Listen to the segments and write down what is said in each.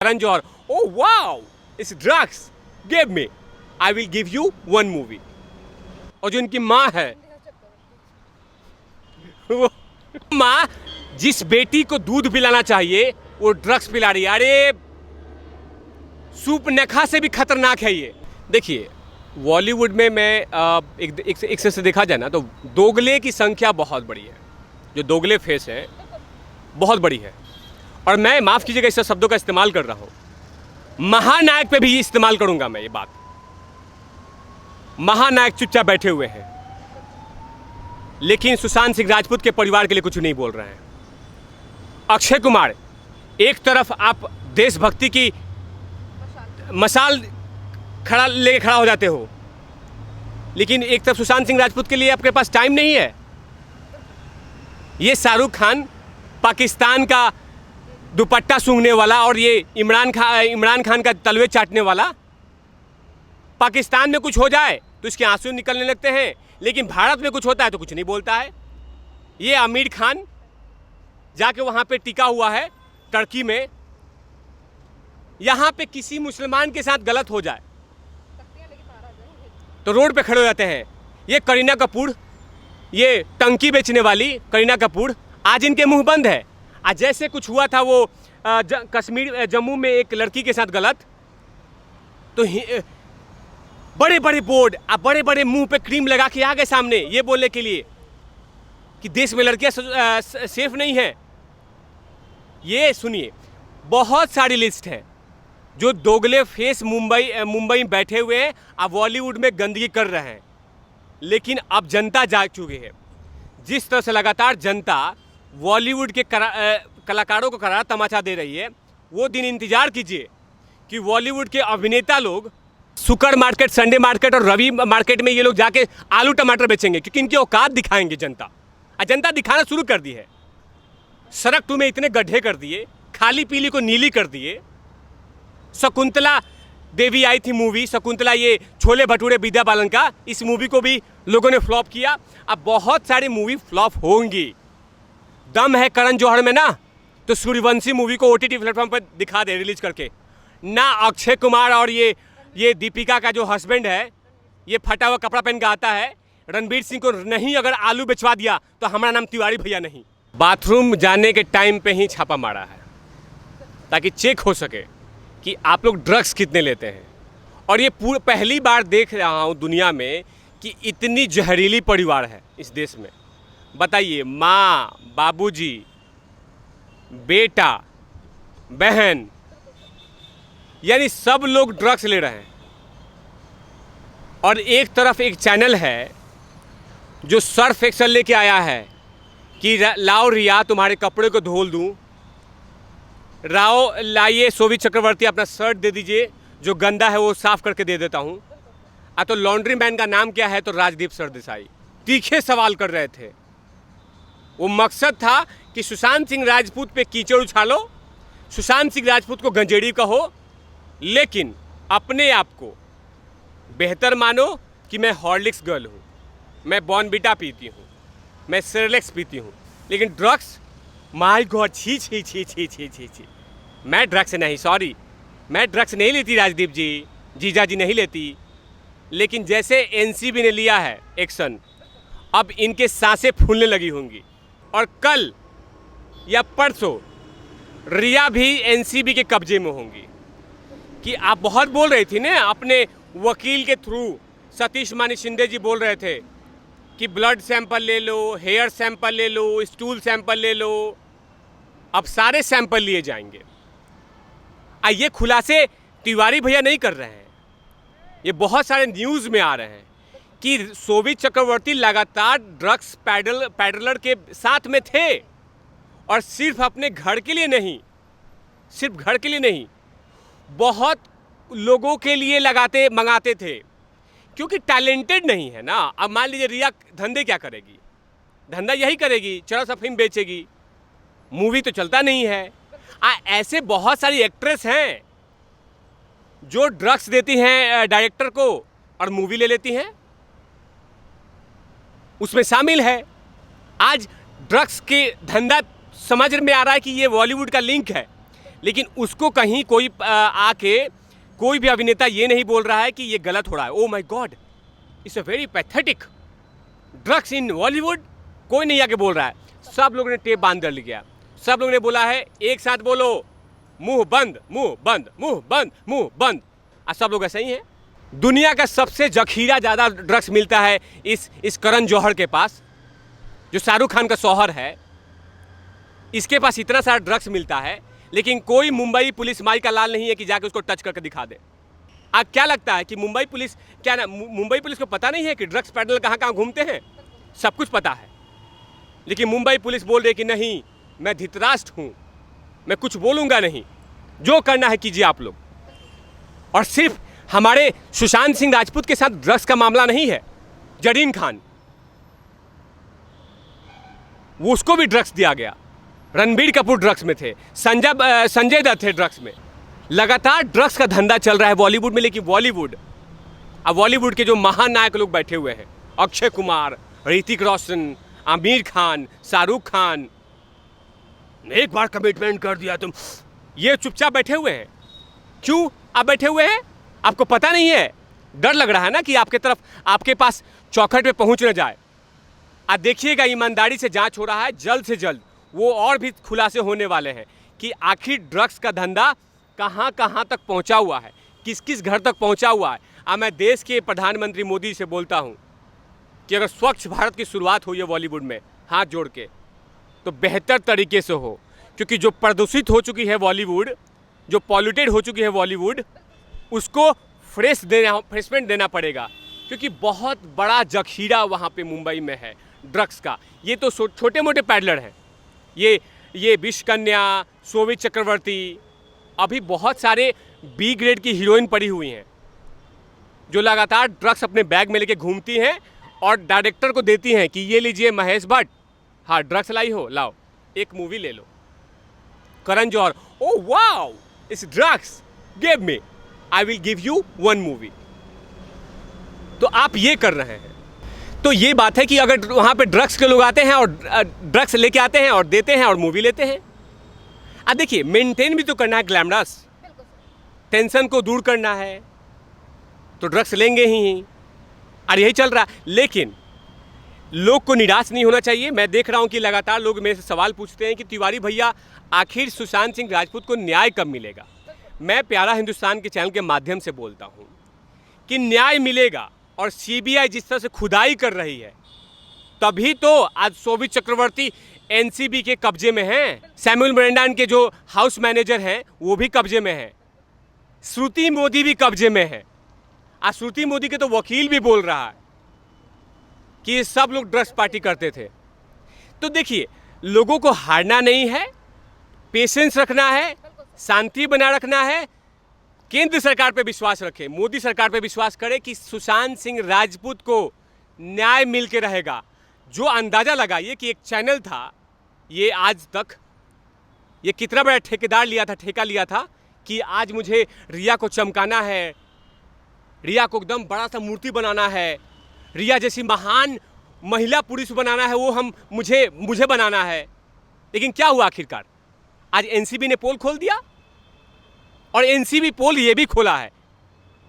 Karan Johar, oh wow, it's drugs. Give me. I will give you one movie. और जो इनकी माँ है, वो माँ जिस बेटी को दूध पिलाना चाहिए वो ड्रग्स पिला रही है। अरे सूप नखा से भी खतरनाक है ये। देखिए बॉलीवुड में मैं एक से देखा जाए ना तो दोगले की संख्या बहुत बड़ी है। जो दोगले फेस है बहुत बड़ी है। और मैं माफ़ कीजिएगा इस शब्दों का इस्तेमाल कर रहा हूँ, महानायक पे भी इस्तेमाल करूँगा मैं ये बात। महानायक चुपचाप बैठे हुए हैं, लेकिन सुशांत सिंह राजपूत के परिवार के लिए कुछ नहीं बोल रहे हैं। अक्षय कुमार, एक तरफ आप देशभक्ति की मशाल लेके खड़ा हो जाते हो, लेकिन एक तरफ सुशांत सिंह राजपूत के लिए आपके पास टाइम नहीं है। ये शाहरुख खान पाकिस्तान का दुपट्टा सूंघने वाला और ये इमरान खान का तलवे चाटने वाला, पाकिस्तान में कुछ हो जाए तो इसके आंसू निकलने लगते हैं, लेकिन भारत में कुछ होता है तो कुछ नहीं बोलता है। ये आमिर खान जाके वहाँ पे टिका हुआ है टर्की में, यहाँ पे किसी मुसलमान के साथ गलत हो जाए तो रोड पे खड़े हो जाते हैं। ये करीना कपूर, ये टंकी बेचने वाली करीना कपूर, आज इनके मुंह बंद है। आज जैसे कुछ हुआ था वो कश्मीर जम्मू में एक लड़की के साथ गलत, तो बड़े बड़े बोर्ड, आप बड़े बड़े मुंह पे क्रीम लगा के आ गए सामने ये बोलने के लिए कि देश में लड़कियां सेफ नहीं है। ये सुनिए, बहुत सारी लिस्ट है जो दोगले फेस मुंबई में बैठे हुए हैं, अब बॉलीवुड में गंदगी कर रहे हैं। लेकिन अब जनता जाग चुकी है। जिस तरह से लगातार जनता बॉलीवुड के कलाकारों को करारा तमाचा दे रही है, वो दिन इंतजार कीजिए कि बॉलीवुड के अभिनेता लोग शुक्र मार्केट, संडे मार्केट और रवि मार्केट में ये लोग जाके आलू टमाटर बेचेंगे, क्योंकि इनकी औकात दिखाएंगे जनता। जनता दिखाना शुरू कर दी है। सड़क 2 में इतने गड्ढे कर दिए, खाली पीली को नीली कर दिए। शकुंतला देवी आई थी मूवी, शकुंतला, ये छोले भटूरे विद्या बालन का, इस मूवी को भी लोगों ने फ्लॉप किया। अब बहुत सारी मूवी फ्लॉप होंगी। दम है करण जौहर में ना, तो सूर्यवंशी मूवी को OTT प्लेटफॉर्म पर दिखा दे रिलीज करके ना। अक्षय कुमार और ये दीपिका का जो हस्बैंड है, ये फटा हुआ कपड़ा पहन के आता है, रणवीर सिंह को नहीं अगर आलू बेचवा दिया तो हमारा नाम तिवारी भैया नहीं। बाथरूम जाने के टाइम पे ही छापा मारा है ताकि चेक हो सके कि आप लोग ड्रग्स कितने लेते हैं। और ये पहली बार देख रहा हूँ दुनिया में कि इतनी जहरीली परिवार है इस देश में। बताइए, माँ, बाबूजी, बेटा, बहन, यानी सब लोग ड्रग्स ले रहे हैं। और एक तरफ एक चैनल है जो सर्फ एक्सल लेके आया है कि लाओ रिया तुम्हारे कपड़े को धोल दूँ, लाइए शोभित चक्रवर्ती अपना शर्ट दे दीजिए, जो गंदा है वो साफ करके दे देता हूँ। तो लॉन्ड्री मैन का नाम क्या है, तो राजदीप सरदेसाई। तीखे सवाल कर रहे थे। वो मकसद था कि सुशांत सिंह राजपूत पे कीचड़ उछालो, सुशांत सिंह राजपूत को गंजेड़ी कहो, लेकिन अपने आप को बेहतर मानो कि मैं हॉर्लिक्स गर्ल हूँ, मैं बॉर्नविटा पीती हूँ, मैं सेरेलेक्स पीती हूँ। लेकिन ड्रग्स, माय गॉड, छी छी छी छी छी छी छी, मैं ड्रग्स नहीं, सॉरी, मैं ड्रग्स नहीं लेती राजदीप जी, जीजा जी नहीं लेती। लेकिन जैसे NCB ने लिया है एक्शन, अब इनके सांसें फूलने लगी होंगी। और कल या परसों रिया भी NCB के कब्जे में होंगी। कि आप बहुत बोल रही थी ना, अपने वकील के थ्रू सतीश मानी शिंदे जी बोल रहे थे कि ब्लड सैंपल ले लो, हेयर सैंपल ले लो, स्टूल सैंपल ले लो। अब सारे सैंपल लिए जाएंगे। ये खुलासे तिवारी भैया नहीं कर रहे हैं, ये बहुत सारे न्यूज़ में आ रहे हैं कि शोभित चक्रवर्ती लगातार ड्रग्स पैडलर के साथ में थे। और सिर्फ अपने घर के लिए नहीं, सिर्फ घर के लिए नहीं, बहुत लोगों के लिए मंगाते थे, क्योंकि टैलेंटेड नहीं है ना। अब मान लीजिए रिया धंधे क्या करेगी, धंधा यही करेगी, चरस अफीम बेचेगी, मूवी तो चलता नहीं है। ऐसे बहुत सारी एक्ट्रेस हैं जो ड्रग्स देती हैं डायरेक्टर को और मूवी ले लेती हैं, उसमें शामिल है। आज ड्रग्स के धंधा समझ में आ रहा है कि ये बॉलीवुड का लिंक है। लेकिन उसको कहीं कोई आके कोई भी अभिनेता ये नहीं बोल रहा है कि ये गलत हो रहा है। Oh my God, it's a very pathetic. Drugs in Bollywood, कोई नहीं आके बोल रहा है। सब लोगों ने टेप बांध कर लिया, सब लोगों ने बोला है एक साथ बोलो, मुंह बंद, मुंह बंद, मुंह बंद, मुंह बंद। और सब लोग ऐसे ही हैं। दुनिया का सबसे जखीरा ज़्यादा ड्रग्स मिलता है इस करण जौहर के पास, जो शाहरुख खान का शौहर है। इसके पास इतना सारा ड्रग्स मिलता है, लेकिन कोई मुंबई पुलिस माई का लाल नहीं है कि जाके उसको टच करके दिखा दे। आप क्या लगता है कि मुंबई पुलिस मुंबई पुलिस को पता नहीं है कि ड्रग्स पैडलर कहाँ कहाँ घूमते हैं? सब कुछ पता है, लेकिन मुंबई पुलिस बोल रही है कि नहीं, मैं धृतराष्ट्र हूँ, मैं कुछ बोलूँगा नहीं, जो करना है कीजिए आप लोग। और सिर्फ हमारे सुशांत सिंह राजपूत के साथ ड्रग्स का मामला नहीं है, जरीन खान, वो उसको भी ड्रग्स दिया गया। रणबीर कपूर ड्रग्स में थे, संजय दत्त थे ड्रग्स में। लगातार ड्रग्स का धंधा चल रहा है बॉलीवुड में। लेकिन बॉलीवुड के जो महानायक लोग बैठे हुए हैं, अक्षय कुमार, ऋतिक रोशन, आमिर खान, शाहरुख खान, एक बार कमिटमेंट कर दिया तुम, ये चुपचाप बैठे हुए हैं। क्यों आप बैठे हुए हैं? आपको पता नहीं है? डर लग रहा है ना कि आपके पास चौखट पे पहुंच न जाए। आप देखिएगा, ईमानदारी से जांच हो रहा है, जल्द से जल्द वो और भी खुलासे होने वाले हैं कि आखिर ड्रग्स का धंधा कहां कहां तक पहुंचा हुआ है, किस किस घर तक पहुंचा हुआ है। अब मैं देश के प्रधानमंत्री मोदी से बोलता हूं कि अगर स्वच्छ भारत की शुरुआत हुई है बॉलीवुड में हाथ जोड़ के, तो बेहतर तरीके से हो, क्योंकि जो प्रदूषित हो चुकी है बॉलीवुड, जो पॉल्यूटेड हो चुकी है बॉलीवुड, उसको फ्रेशमेंट देना पड़ेगा। क्योंकि बहुत बड़ा जखीरा वहाँ पे मुंबई में है ड्रग्स का। ये तो छोटे मोटे पैडलर हैं, ये विश कन्या, शोभित चक्रवर्ती, अभी बहुत सारे बी ग्रेड की हीरोइन पड़ी हुई हैं जो लगातार ड्रग्स अपने बैग में लेके घूमती हैं और डायरेक्टर को देती हैं कि ये लीजिए महेश भट्ट, हाँ ड्रग्स लाई हो, लाओ एक मूवी ले लो। Karan Johar, oh wow, it's drugs, give me, I will give you one movie. तो आप ये कर रहे हैं। तो ये बात है कि अगर वहाँ पे ड्रग्स के लोग आते हैं और ड्रग्स लेके आते हैं और देते हैं और मूवी लेते हैं। अब देखिए, मेंटेन भी तो करना है ग्लैमरस, टेंशन को दूर करना है, तो ड्रग्स लेंगे ही, और यही चल रहा है। लेकिन लोग को निराश नहीं होना चाहिए। मैं देख रहा हूँ कि लगातार लोग मेरे से सवाल पूछते हैं कि तिवारी भैया, आखिर सुशांत सिंह राजपूत को न्याय कब मिलेगा? मैं प्यारा हिंदुस्तान के चैनल के माध्यम से बोलता हूँ कि न्याय मिलेगा, और सीबीआई जिस तरह से खुदाई कर रही है, तभी तो आज शोभित चक्रवर्ती एनसीबी के कब्जे में हैं। सैमुअल ब्रेंडन के जो हाउस मैनेजर हैं वो भी कब्जे में हैं। श्रुति मोदी भी कब्जे में है। आज श्रुति मोदी के तो वकील भी बोल रहा है कि ये सब लोग ड्रग्स पार्टी करते थे। तो देखिए, लोगों को हारना नहीं है, पेशेंस रखना है, शांति बना रखना है। केंद्र सरकार पे विश्वास रखें, मोदी सरकार पे विश्वास करें कि सुशांत सिंह राजपूत को न्याय मिल के रहेगा। जो अंदाज़ा लगाइए कि एक चैनल था, ये आज तक ये कितना बड़ा ठेका लिया था कि आज मुझे रिया को चमकाना है, रिया को एकदम बड़ा सा मूर्ति बनाना है, रिया जैसी महान महिला पुरुष बनाना है, वो मुझे बनाना है। लेकिन क्या हुआ आखिरकार? आज एनसीबी ने पोल खोल दिया, और एनसीबी पोल ये भी खोला है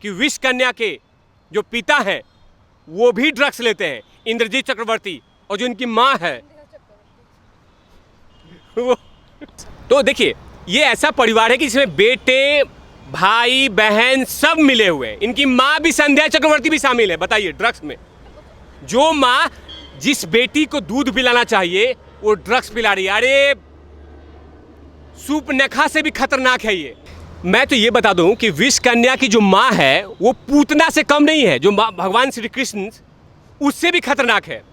कि विश कन्या के जो पिता हैं वो भी ड्रग्स लेते हैं, इंद्रजीत चक्रवर्ती, और जो इनकी माँ है वो। तो देखिए, ये ऐसा परिवार है कि इसमें बेटे, भाई, बहन सब मिले हुए हैं। इनकी माँ भी, संध्या चक्रवर्ती भी शामिल है। बताइए, ड्रग्स में जो माँ जिस बेटी को दूध पिलाना चाहिए वो ड्रग्स पिला रही है। अरे सूपनेखा से भी खतरनाक है ये। मैं तो ये बता दूं कि विष कन्या की जो माँ है वो पूतना से कम नहीं है। जो भगवान श्री कृष्ण, उससे भी खतरनाक है।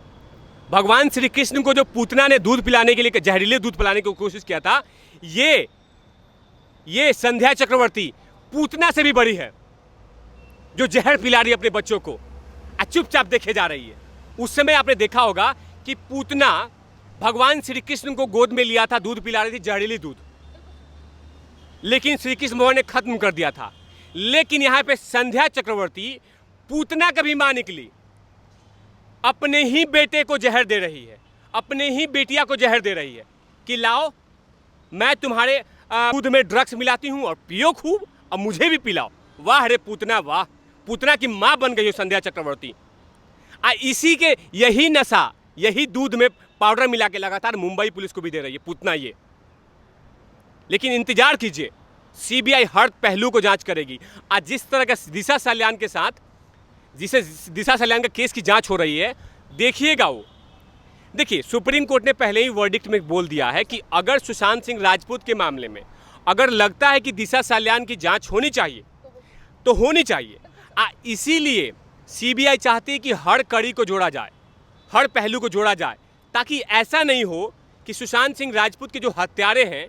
भगवान श्री कृष्ण को जो पूतना ने दूध पिलाने के लिए, जहरीले दूध पिलाने की कोशिश किया था, ये संध्या चक्रवर्ती पूतना से भी बड़ी है, जो जहर पिला रही है अपने बच्चों को, चुपचाप देखे जा रही है। उस समय आपने देखा होगा कि पूतना भगवान श्री कृष्ण को गोद में लिया था, दूध पिला रही थी, जहरीली दूध, लेकिन श्री कृष्ण भगवान ने खत्म कर दिया था। लेकिन यहाँ पे संध्या चक्रवर्ती, पूतना का भी मां निकली, अपने ही बेटे को जहर दे रही है, अपने ही बेटिया को जहर दे रही है कि लाओ मैं तुम्हारे दूध में ड्रग्स मिलाती हूँ और पियो खूब और मुझे भी पिलाओ। वाह रे पूतना वाह, पूतना की माँ बन गई हो संध्या चक्रवर्ती। इसी के यही नशा, यही दूध में पाउडर मिला के लगातार मुंबई पुलिस को भी दे रही है पूतना ये। लेकिन इंतजार कीजिए, सीबीआई हर पहलू को जांच करेगी। आज जिस तरह का दिशा सल्यान के साथ, जिसे दिशा सल्यान का केस की जांच हो रही है, देखिएगा वो। देखिए, सुप्रीम कोर्ट ने पहले ही वर्डिक्ट में बोल दिया है कि अगर सुशांत सिंह राजपूत के मामले में अगर लगता है कि दिशा सल्यान की जांच होनी चाहिए तो होनी चाहिए। इसीलिए सीबीआई चाहती है कि हर कड़ी को जोड़ा जाए, हर पहलू को जोड़ा जाए, ताकि ऐसा नहीं हो कि सुशांत सिंह राजपूत के जो हत्यारे हैं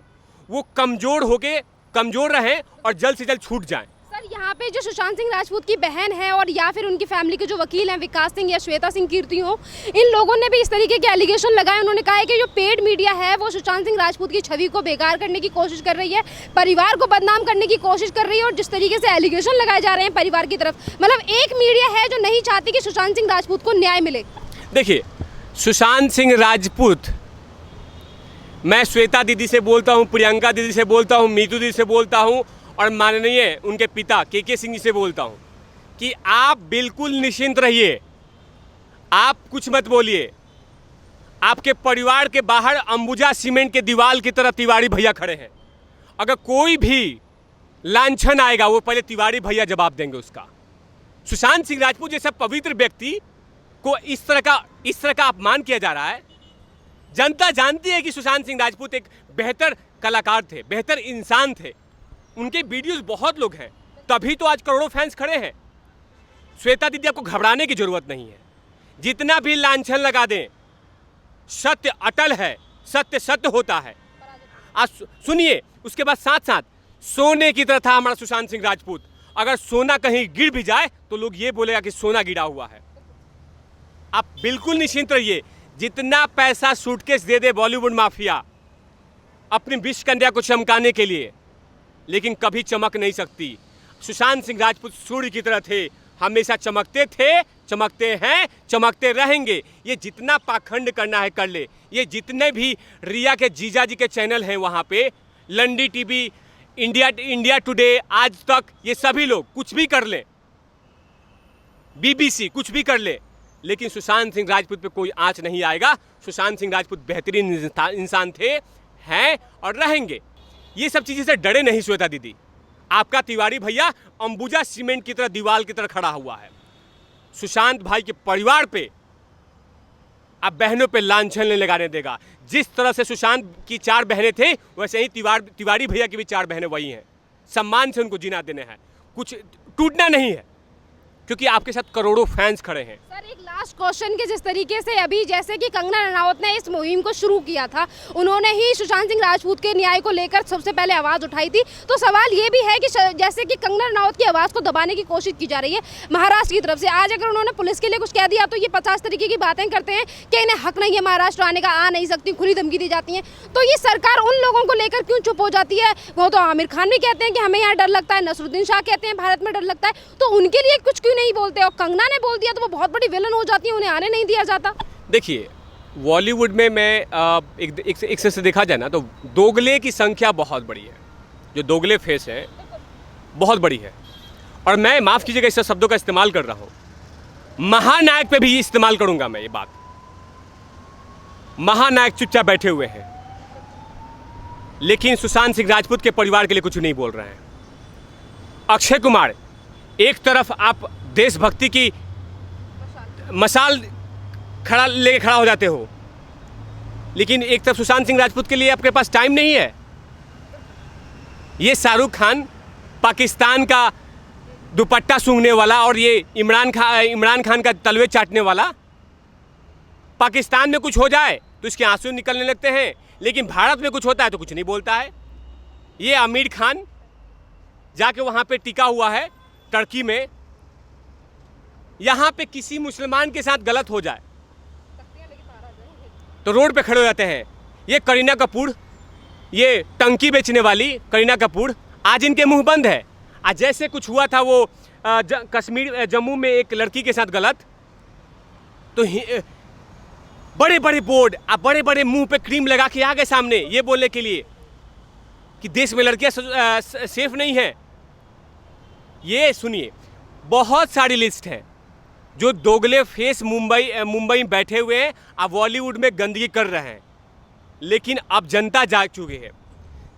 वो कमजोर रहें और जल्द से जल्द छूट जाएं। सर, यहाँ पे जो सुशांत सिंह राजपूत की बहन है और या फिर उनकी फैमिली के जो वकील हैं विकास सिंह या श्वेता सिंह कीर्ति हो, इन लोगों ने भी इस तरीके के एलिगेशन लगाए। उन्होंने कहा है कि जो पेड मीडिया है वो सुशांत सिंह राजपूत की छवि को बेकार करने की कोशिश कर रही है, परिवार को बदनाम करने की कोशिश कर रही है। और जिस तरीके से एलिगेशन लगाए जा रहे हैं परिवार की तरफ, मतलब एक मीडिया है जो नहीं चाहती कि सुशांत सिंह राजपूत को न्याय मिले। देखिए, सुशांत सिंह राजपूत, मैं श्वेता दीदी से बोलता हूँ, प्रियंका दीदी से बोलता हूँ, मीतू दीदी से बोलता हूँ और माननीय उनके पिता के सिंह जी से बोलता हूँ कि आप बिल्कुल निश्चिंत रहिए, आप कुछ मत बोलिए। आपके परिवार के बाहर अंबुजा सीमेंट के दीवार की तरह तिवारी भैया खड़े हैं। अगर कोई भी लांछन आएगा वो पहले तिवारी भैया जवाब देंगे उसका। सुशांत सिंह राजपूत जैसा पवित्र व्यक्ति को इस तरह का अपमान किया जा रहा है। जनता जानती है कि सुशांत सिंह राजपूत एक बेहतर कलाकार थे, बेहतर इंसान थे। उनके वीडियोस बहुत लोग हैं, तभी तो आज करोड़ों फैंस खड़े हैं। श्वेता दीदी, आपको घबराने की जरूरत नहीं है। जितना भी लांछन लगा दें, सत्य अटल है, सत्य सत्य होता है। आज सुनिए, उसके बाद साथ साथ सोने की तरह था हमारा सुशांत सिंह राजपूत। अगर सोना कहीं गिर भी जाए तो लोग ये बोलेगा कि सोना गिरा हुआ है। आप बिल्कुल निश्चिंत रहिए। जितना पैसा सूटकेस दे दे बॉलीवुड माफिया अपनी विष कन्या को चमकाने के लिए, लेकिन कभी चमक नहीं सकती। सुशांत सिंह राजपूत सूर्य की तरह थे, हमेशा चमकते थे, चमकते हैं, चमकते रहेंगे। ये जितना पाखंड करना है कर ले। ये जितने भी रिया के जीजा जी के चैनल हैं वहाँ पे, लंडी टीवी, इंडिया टुडे, आज तक, ये सभी लोग कुछ भी कर ले, बीबीसी कुछ भी कर ले, लेकिन सुशांत सिंह राजपूत पे कोई आंच नहीं आएगा। सुशांत सिंह राजपूत बेहतरीन इंसान थे, हैं और रहेंगे। ये सब चीज़ें से डरे नहीं श्वेता दीदी। आपका तिवारी भैया अंबुजा सीमेंट की तरह दीवार की तरह खड़ा हुआ है। सुशांत भाई के परिवार पे, अब बहनों पे लांछन नहीं लगाने देगा। जिस तरह से सुशांत की 4 बहनें थे, वैसे ही तिवारी भैया की भी 4 बहनें वही हैं। सम्मान से उनको जीना देने हैं, कुछ टूटना नहीं है, क्योंकि आपके साथ करोड़ों फैंस खड़े हैं। सर, एक लास्ट क्वेश्चन के जिस तरीके से अभी जैसे कि कंगना रनावत ने इस मुहिम को शुरू किया था, उन्होंने ही सुशांत सिंह राजपूत के न्याय को लेकर सबसे पहले आवाज़ उठाई थी। तो सवाल ये भी है कि जैसे कि कंगना रनावत की आवाज़ को दबाने की कोशिश की जा रही है महाराष्ट्र की तरफ से, आज अगर उन्होंने पुलिस के लिए कुछ कह दिया तो ये 50 तरीके की बातें करते हैं कि इन्हें हक नहीं है महाराष्ट्र आने का, आ नहीं सकती, खुली धमकी दी जाती है। तो ये सरकार उन लोगों को लेकर क्यों चुप हो जाती है? वो तो आमिर खान भी कहते हैं कि हमें यहाँ डर लगता है, नसरुद्दीन शाह कहते हैं भारत में डर लगता है, तो उनके लिए कुछ क्यों नहीं बोलते? और कंगना ने बोल दिया तो वो बहुत बड़ी विलन हो जाती है, उन्हें आने नहीं दिया जाता। देखिए, बॉलीवुड में मैं एक से देखा जाए ना तो दोगले की संख्या बहुत बड़ी है। जो दोगले फेस है बहुत बड़ी है। और मैं, माफ़ कीजिएगा इस शब्दों का इस्तेमाल कर रहा हूँ, महानायक पे भी इस्तेमाल करूँगा मैं ये बात। महानायक चुपचाप बैठे हुए हैं, लेकिन सुशांत सिंह राजपूत के परिवार के लिए कुछ नहीं बोल रहे हैं। अक्षय कुमार, एक तरफ आप देशभक्ति की मशाल लेके खड़ा हो जाते हो, लेकिन एक तरफ सुशांत सिंह राजपूत के लिए आपके पास टाइम नहीं है। ये शाहरुख खान पाकिस्तान का दुपट्टा सूंघने वाला और ये इमरान खान का तलवे चाटने वाला, पाकिस्तान में कुछ हो जाए तो इसके आंसू निकलने लगते हैं, लेकिन भारत में कुछ होता है तो कुछ नहीं बोलता है। ये आमिर खान जाके वहाँ पे टिका हुआ है टर्की में, यहाँ पे किसी मुसलमान के साथ गलत हो जाए तो रोड पे खड़े हो जाते हैं। ये करीना कपूर, ये टंकी बेचने वाली करीना कपूर, आज इनके मुंह बंद है। आज जैसे कुछ हुआ था वो कश्मीर जम्मू में एक लड़की के साथ गलत, तो बड़े बड़े बोर्ड, आप बड़े बड़े मुंह पे क्रीम लगा के आ गए सामने ये बोलने के लिए कि देश में लड़कियां सेफ नहीं हैं। ये सुनिए, बहुत सारी लिस्ट है जो दोगले फेस मुंबई में बैठे हुए हैं, अब बॉलीवुड में गंदगी कर रहे हैं। लेकिन अब जनता जाग चुकी है।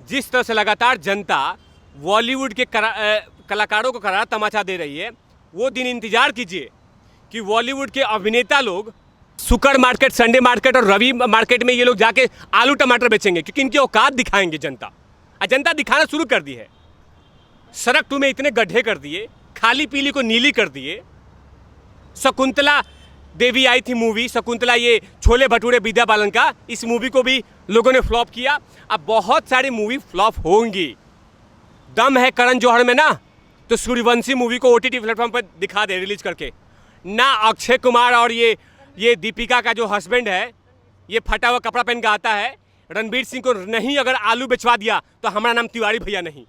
जिस तरह से लगातार जनता बॉलीवुड के कलाकारों को करारा तमाचा दे रही है, वो दिन इंतजार कीजिए कि बॉलीवुड के अभिनेता लोग शुक्र मार्केट, संडे मार्केट और रवि मार्केट में ये लोग जाके आलू टमाटर बेचेंगे, क्योंकि इनकी औकात दिखाएंगे जनता। जनता दिखाना शुरू कर दी है। सड़क 2 में इतने गड्ढे कर दिए, खाली पीली को नीली कर दिए। शकुंतला देवी आई थी मूवी, शकुंतला, ये छोले भटूरे विद्या बालन का, इस मूवी को भी लोगों ने फ्लॉप किया। अब बहुत सारी मूवी फ्लॉप होंगी। दम है करण जौहर में ना, तो सूर्यवंशी मूवी को OTT प्लेटफॉर्म पर दिखा दे रिलीज करके ना। अक्षय कुमार और ये दीपिका का जो हस्बैंड है, ये फटा हुआ कपड़ा पहन के आता है, रणवीर सिंह को नहीं अगर आलू बेचवा दिया तो हमारा नाम तिवारी भैया नहीं।